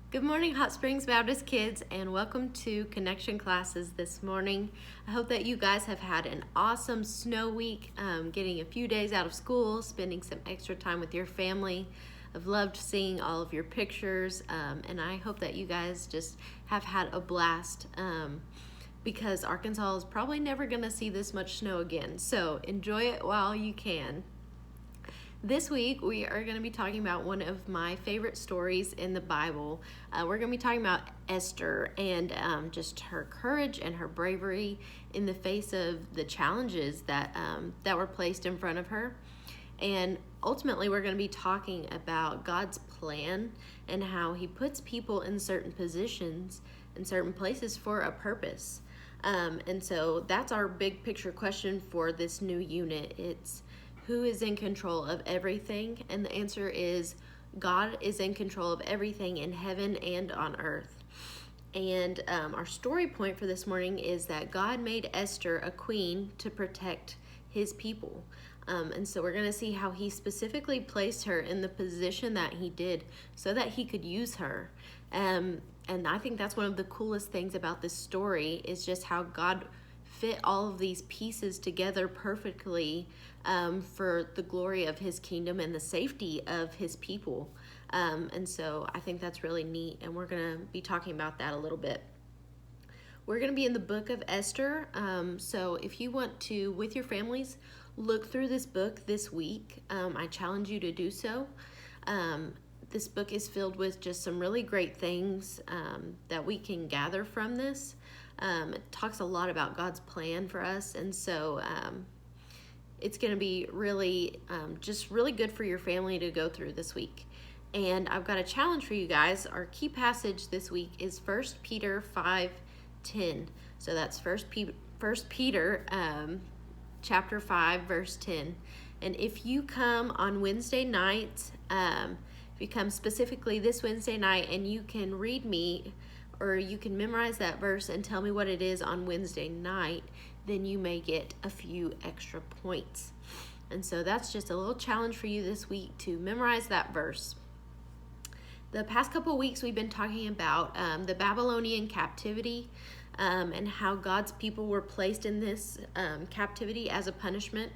Good morning, Hot Springs Baptist kids, and welcome to Connection classes this morning. I hope that you guys have had an awesome snow week, getting a few days out of school, spending some extra time with your family. I've loved seeing all of your pictures, and I hope that you guys just have had a blast because Arkansas is probably never going to see this much snow again. So enjoy it while you can. This week, we are going to be talking about one of my favorite stories in the Bible. We're going to be talking about Esther and just her courage and her bravery in the face of the challenges that were placed in front of her. And ultimately, we're going to be talking about God's plan and how He puts people in certain positions in certain places for a purpose. And so that's our big picture question for this new unit. It's who is in control of everything? And the answer is God is in control of everything in heaven and on earth. And our story point for this morning is that God made Esther a queen to protect His people. And so we're going to see how He specifically placed her in the position that He did so that He could use her. And I think that's one of the coolest things about this story is just how God fit all of these pieces together perfectly for the glory of His kingdom and the safety of His people. And so I think that's really neat, and we're going to be talking about that a little bit. We're going to be in the book of Esther, so if you want to, with your families, look through this book this week, I challenge you to do so. This book is filled with just some really great things that we can gather from this. It talks a lot about God's plan for us, and so it's going to be really just really good for your family to go through this week. And I've got a challenge for you guys. Our key passage this week is 1 Peter 5:10. So that's 1 Peter chapter 5, verse 10. And if you come on Wednesday night, if you come specifically this Wednesday night and you can read me or you can memorize that verse and tell me what it is on Wednesday night, then you may get a few extra points. And so that's just a little challenge for you this week to memorize that verse. The past couple of weeks we've been talking about the Babylonian Captivity and how God's people were placed in this captivity as a punishment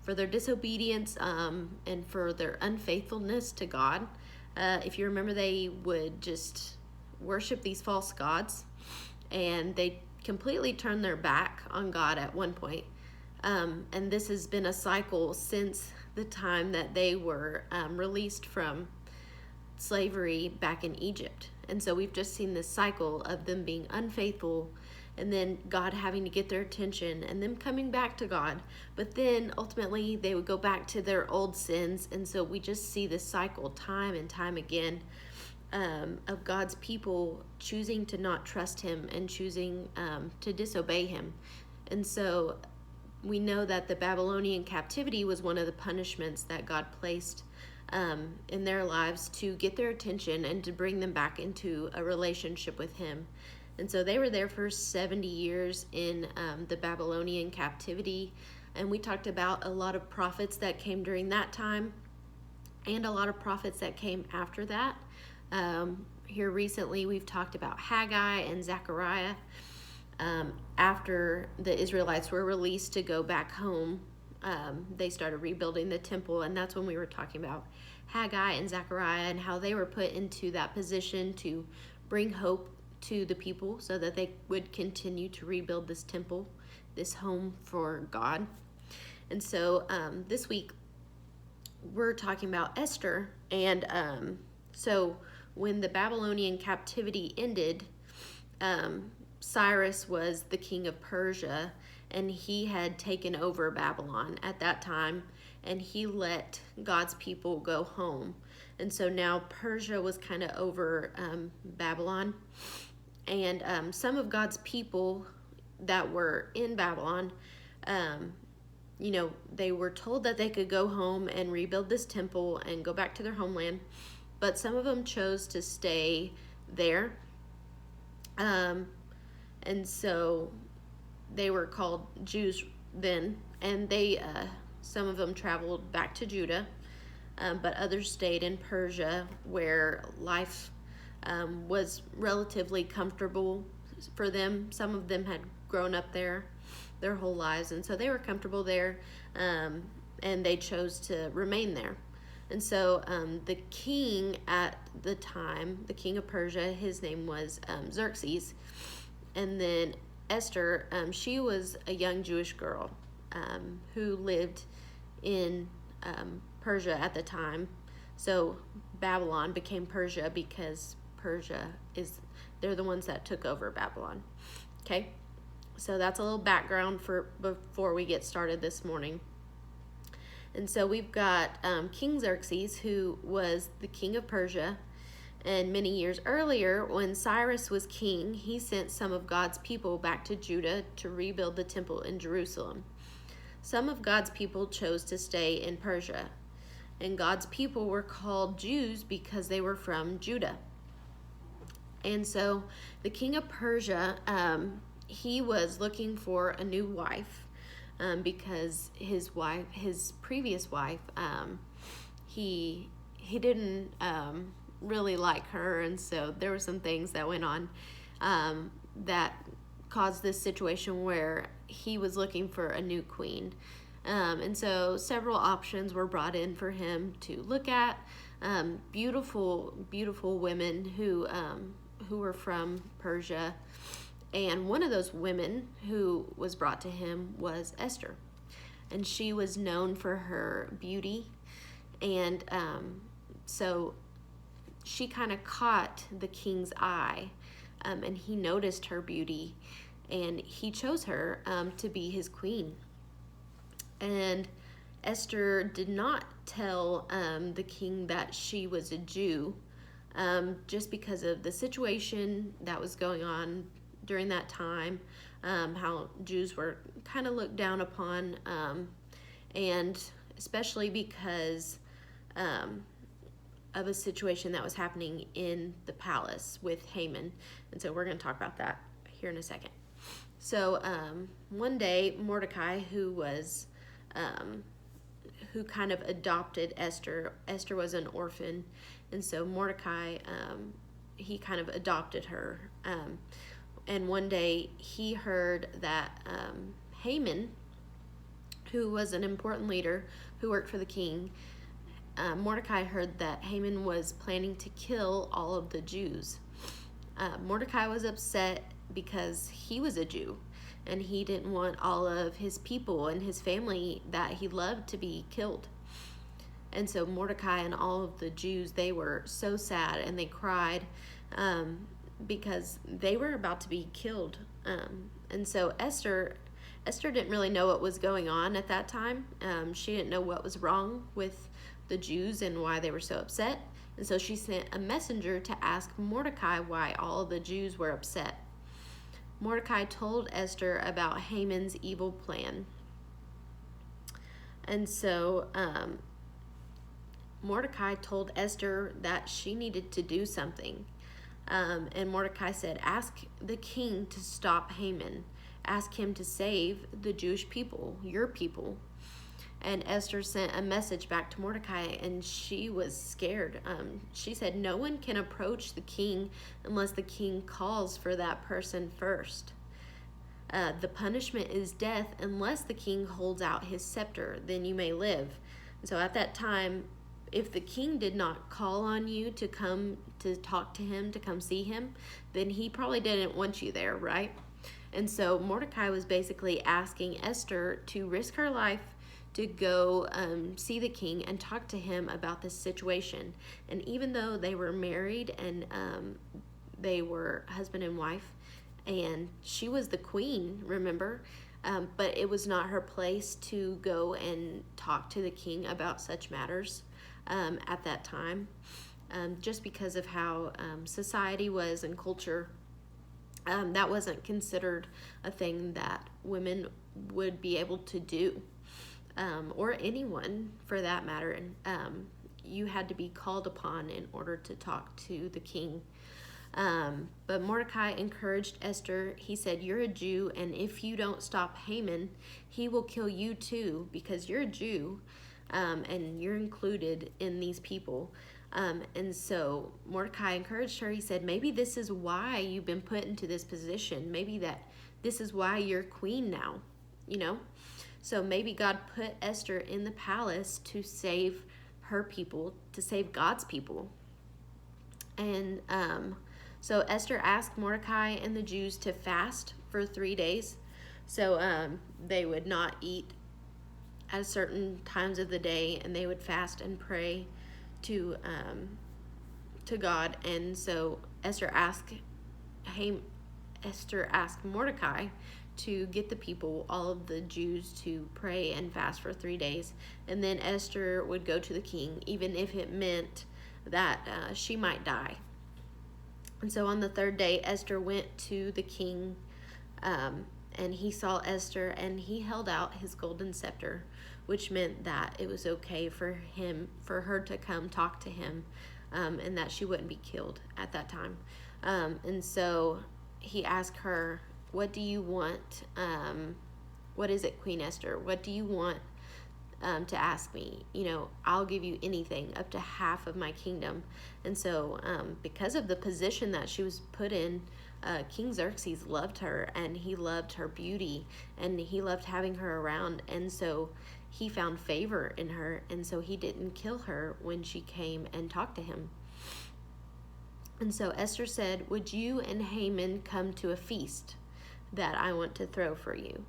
for their disobedience and for their unfaithfulness to God. If you remember, they would just worship these false gods, and they completely turned their back on God at one point. And this has been a cycle since the time that they were released from slavery back in Egypt. And so we've just seen this cycle of them being unfaithful and then God having to get their attention and them coming back to God. But then ultimately they would go back to their old sins. And so we just see this cycle time and time again of God's people choosing to not trust Him and choosing to disobey Him. And so we know that the Babylonian captivity was one of the punishments that God placed in their lives to get their attention and to bring them back into a relationship with Him. And so they were there for 70 years in the Babylonian captivity. And we talked about a lot of prophets that came during that time and a lot of prophets that came after that. Here recently we've talked about Haggai and Zechariah. After the Israelites were released to go back home, they started rebuilding the temple, and that's when we were talking about Haggai and Zechariah and how they were put into that position to bring hope to the people so that they would continue to rebuild this temple, this home for God. And so this week we're talking about Esther, and so when the Babylonian captivity ended, Cyrus was the king of Persia, and he had taken over Babylon at that time, and he let God's people go home. And so now Persia was kind of over Babylon, and some of God's people that were in Babylon, they were told that they could go home and rebuild this temple and go back to their homeland, but some of them chose to stay there. And so they were called Jews then, and some of them traveled back to Judah, but others stayed in Persia, where life was relatively comfortable for them. Some of them had grown up there their whole lives, and so they were comfortable there, and they chose to remain there. And so the king at the time, the king of Persia, his name was Xerxes. And then Esther, she was a young Jewish girl who lived in Persia at the time. So Babylon became Persia because they're the ones that took over Babylon. Okay, so that's a little background before we get started this morning. And so we've got King Xerxes, who was the king of Persia. And many years earlier, when Cyrus was king, he sent some of God's people back to Judah to rebuild the temple in Jerusalem. Some of God's people chose to stay in Persia. And God's people were called Jews because they were from Judah. And so the king of Persia, he was looking for a new wife. Because his previous wife, he didn't really like her, and so there were some things that went on that caused this situation where he was looking for a new queen. And so several options were brought in for him to look at. Beautiful women who were from Persia. And one of those women who was brought to him was Esther. And she was known for her beauty. And so she kind of caught the king's eye. And he noticed her beauty. And he chose her to be his queen. And Esther did not tell the king that she was a Jew. Just because of the situation that was going on during that time, how Jews were kind of looked down upon, and especially because of a situation that was happening in the palace with Haman. And so we're going to talk about that here in a second. So one day, Mordecai, who kind of adopted Esther was an orphan, and so Mordecai, he kind of adopted her. And one day he heard that Haman, who was an important leader who worked for the king, Mordecai heard that Haman was planning to kill all of the Jews. Mordecai was upset because he was a Jew, and he didn't want all of his people and his family that he loved to be killed. And so Mordecai and all of the Jews, they were so sad, and they cried because they were about to be killed. And so Esther didn't really know what was going on at that time. She didn't know what was wrong with the Jews and why they were so upset. And so she sent a messenger to ask Mordecai why all the Jews were upset. Mordecai told Esther about Haman's evil plan. And so Mordecai told Esther that she needed to do something. And Mordecai said, ask the king to stop Haman. Ask him to save the Jewish people, your people. And Esther sent a message back to Mordecai, and she was scared. She said, no one can approach the king unless the king calls for that person first. The punishment is death unless the king holds out his scepter, then you may live. So at that time, if the king did not call on you to come to talk to him, to come see him, then he probably didn't want you there, right? And so Mordecai was basically asking Esther to risk her life to go see the king and talk to him about this situation. And even though they were married and they were husband and wife, and she was the queen, remember? But it was not her place to go and talk to the king about such matters at that time, just because of how society was and culture. That wasn't considered a thing that women would be able to do, or anyone for that matter. And you had to be called upon in order to talk to the king. But Mordecai encouraged Esther. He said, you're a Jew, and if you don't stop Haman, he will kill you too, because you're a Jew, and you're included in these people. And so Mordecai encouraged her. He said, maybe this is why you've been put into this position. Maybe that this is why you're queen now, you know? So maybe God put Esther in the palace to save her people, to save God's people. And so Esther asked Mordecai and the Jews to fast for 3 days. So they would not eat at certain times of the day, and they would fast and pray to God. And so Esther asked Mordecai to get the people, all of the Jews, to pray and fast for 3 days. And then Esther would go to the king, even if it meant that she might die. And so on the 3rd day, Esther went to the king, and he saw Esther, and he held out his golden scepter, which meant that it was okay for her to come talk to him, and that she wouldn't be killed at that time. And so he asked her, what do you want? What is it, Queen Esther? What do you want to ask me? You know, I'll give you anything, up to half of my kingdom. And so because of the position that she was put in, King Xerxes loved her, and he loved her beauty, and he loved having her around. And so he found favor in her, and so he didn't kill her when she came and talked to him. And so Esther said, would you and Haman come to a feast that I want to throw for you?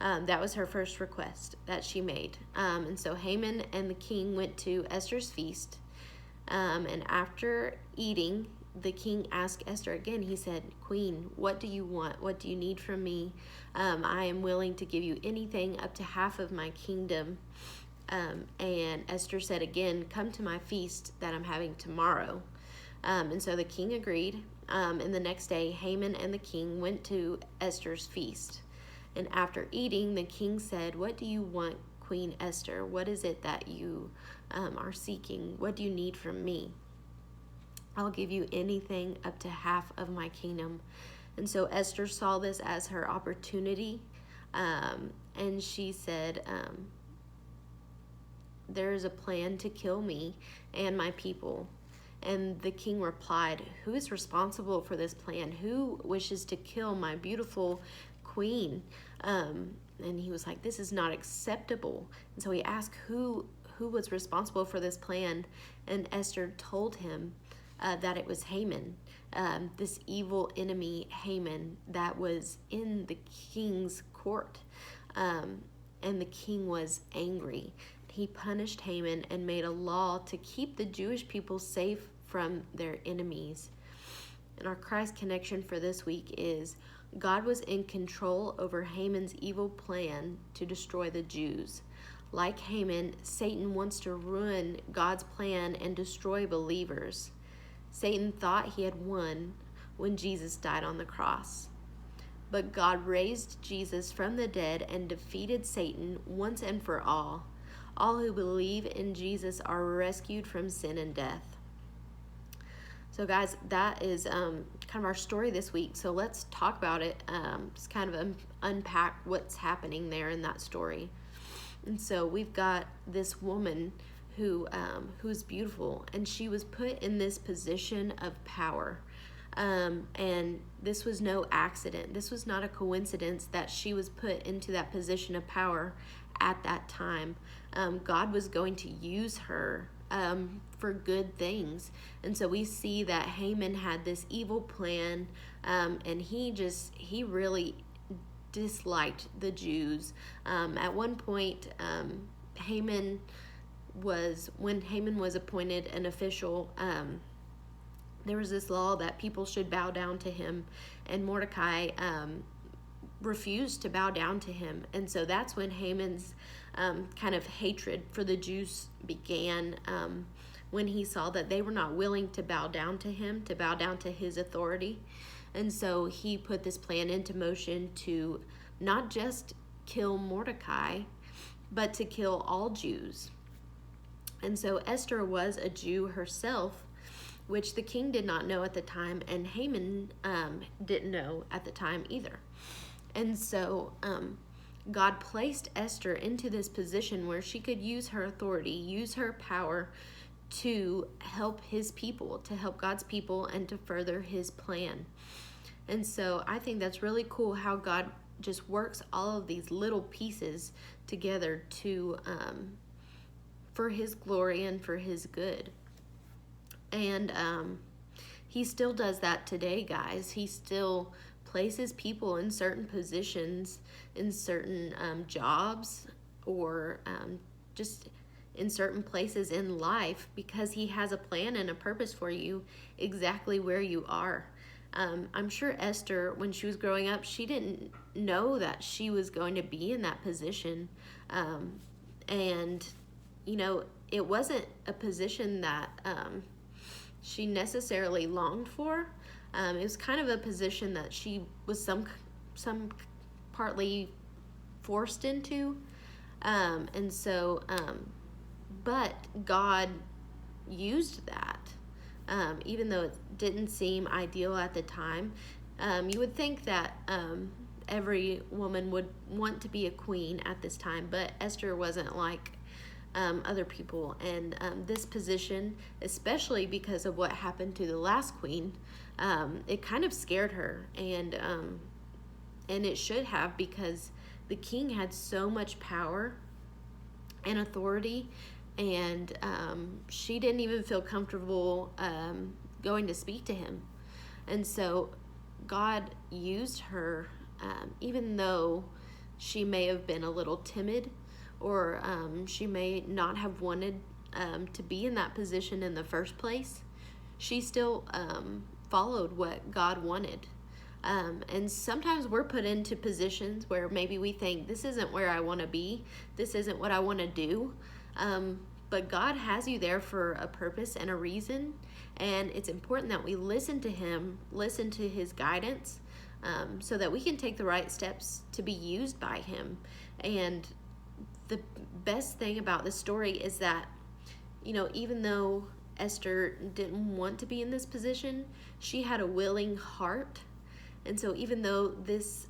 That was her first request that she made. And so Haman and the king went to Esther's feast. And after eating, the king asked Esther again. He said, Queen, what do you want? What do you need from me? I am willing to give you anything, up to half of my kingdom. And Esther said again, come to my feast that I'm having tomorrow. And so the king agreed. And the next day, Haman and the king went to Esther's feast. And after eating, the king said, what do you want, Queen Esther? What is it that you are seeking? What do you need from me? I'll give you anything, up to half of my kingdom. And so Esther saw this as her opportunity. And she said, there is a plan to kill me and my people. And the king replied, who is responsible for this plan? Who wishes to kill my beautiful queen? And he was like, this is not acceptable. And so he asked who was responsible for this plan. And Esther told him that it was Haman, this evil enemy Haman that was in the king's court. And the king was angry. He punished Haman and made a law to keep the Jewish people safe from their enemies. And our Christ connection for this week is God was in control over Haman's evil plan to destroy the Jews. Like Haman, Satan wants to ruin God's plan and destroy believers. Satan thought he had won when Jesus died on the cross. But God raised Jesus from the dead and defeated Satan once and for all. All who believe in Jesus are rescued from sin and death. So guys, that is kind of our story this week. So let's talk about it, just kind of unpack what's happening there in that story. And so we've got this woman who's beautiful, and she was put in this position of power. And this was no accident. This was not a coincidence that she was put into that position of power at that time. God was going to use her for good things. And so we see that Haman had this evil plan, and he really disliked the Jews. At one point, when Haman was appointed an official, there was this law that people should bow down to him, and Mordecai refused to bow down to him. And so that's when Haman's kind of hatred for the Jews began, when he saw that they were not willing to bow down to him, to bow down to his authority. And so he put this plan into motion to not just kill Mordecai, but to kill all Jews. And so Esther was a Jew herself, which the king did not know at the time, and Haman didn't know at the time either. And so God placed Esther into this position where she could use her authority, use her power to help his people, to help God's people, and to further his plan. And so I think that's really cool how God just works all of these little pieces together to for his glory and for his good. And he still does that today, guys. He still places people in certain positions, in certain jobs, or just in certain places in life, because he has a plan and a purpose for you exactly where you are. I'm sure Esther, when she was growing up, she didn't know that she was going to be in that position. And, you know, it wasn't a position that she necessarily longed for. It was kind of a position that she was some partly forced into. And so, but God used that. Even though it didn't seem ideal at the time. You would think that every woman would want to be a queen at this time, but Esther wasn't like other people. And this position, especially because of what happened to the last queen, it kind of scared her. And it should have, because the king had so much power and authority, and she didn't even feel comfortable going to speak to him. And so God used her, even though she may have been a little timid, or she may not have wanted to be in that position in the first place. She still followed what God wanted. And sometimes we're put into positions where maybe we think, this isn't where I want to be, this isn't what I want to do. But God has you there for a purpose and a reason, and it's important that we listen to him, listen to his guidance, so that we can take the right steps to be used by him. And the best thing about this story is that, you know, even though Esther didn't want to be in this position, she had a willing heart. And so even though this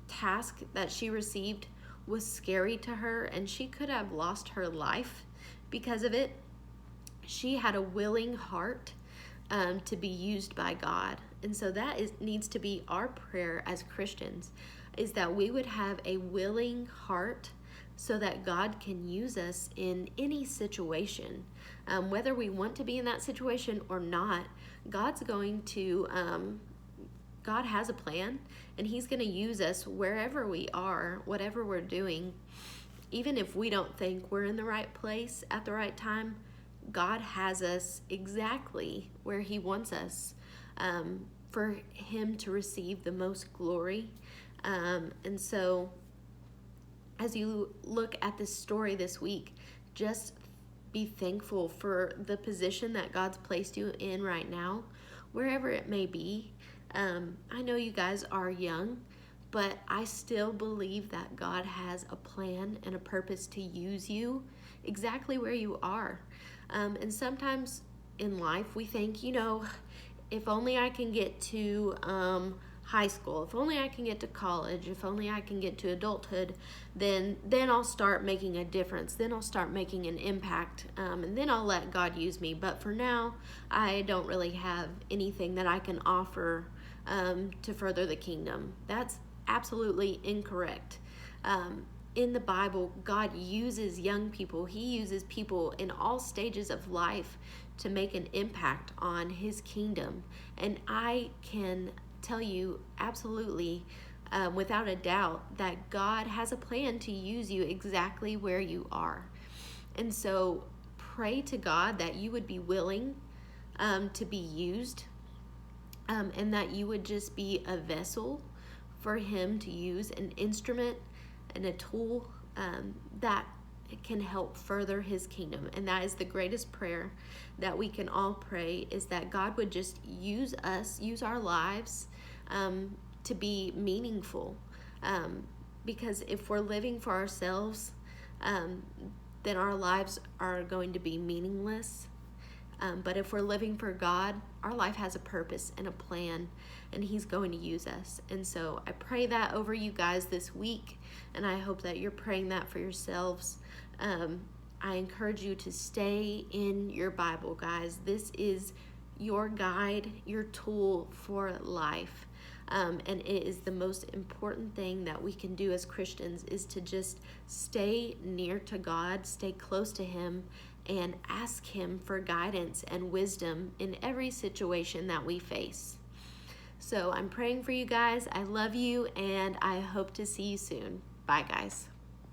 task that she received was scary to her, and she could have lost her life because of it, she had a willing heart to be used by God. And so that needs to be our prayer as Christians, is that we would have a willing heart so that God can use us in any situation. Whether we want to be in that situation or not, God's going to, God has a plan, and he's going to use us wherever we are, whatever we're doing. Even if we don't think we're in the right place at the right time, God has us exactly where he wants us, for him to receive the most glory. And so as you look at this story this week, just be thankful for the position that God's placed you in right now, wherever it may be. I know you guys are young, but I still believe that God has a plan and a purpose to use you exactly where you are. And sometimes in life we think, you know, if only I can get to high school, if only I can get to college, if only I can get to adulthood, then I'll start making a difference, then I'll start making an impact, and then I'll let God use me. But for now, I don't really have anything that I can offer to further the kingdom. That's absolutely incorrect. In the Bible, God uses young people. He uses people in all stages of life to make an impact on his kingdom. And I can tell you absolutely, without a doubt, that God has a plan to use you exactly where you are. And so pray to God that you would be willing to be used, and that you would just be a vessel for him to use, an instrument and a tool that can help further his kingdom. And that is the greatest prayer that we can all pray, is that God would just use us, use our lives to be meaningful. Because if we're living for ourselves, then our lives are going to be meaningless. But if we're living for God, our life has a purpose and a plan, and he's going to use us. And so I pray that over you guys this week, and I hope that you're praying that for yourselves. I encourage you to stay in your Bible, guys. This is your guide, your tool for life. And it is the most important thing that we can do as Christians, is to just stay near to God, stay close to Him, and ask Him for guidance and wisdom in every situation that we face. So I'm praying for you guys. I love you, and I hope to see you soon. Bye, guys.